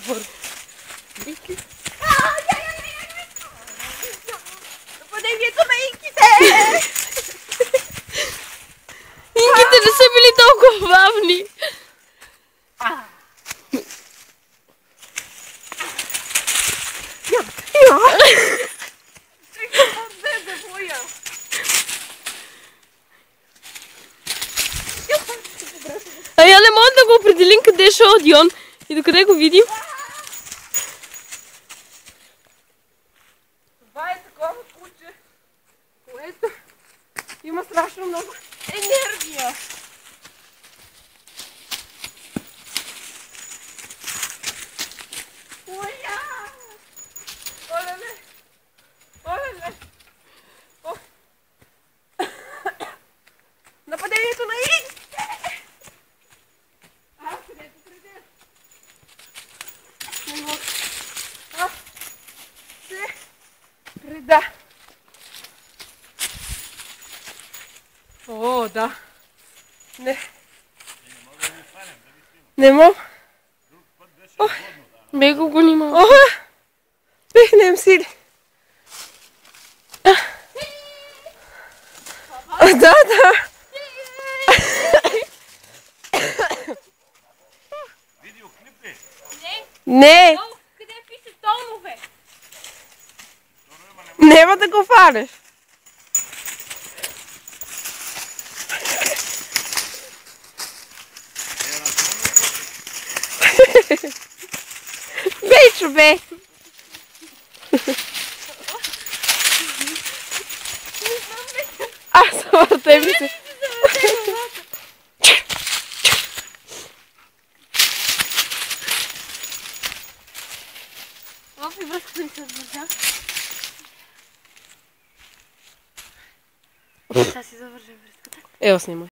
Вики. Нападението на инките! Инките не са били толкова бавни. А я не мога да го определим къде е Шодион и докъде го видим. Това е такова куче, което има страшно много енергия. Оя! Олеле! Олеле! Нападението на инките! Където преди? Не мога. Се преда. О, да. Не. Не мога. Бего го нима. Пихнем сили. Да. Видеоклип ли? Не. Къде пише тонове? Нема да го фанеш. Бейчо, бе! Аз само тебе се... Опи, връзка ми се отвържа. Сега си завържа връзката. Ево, снимай.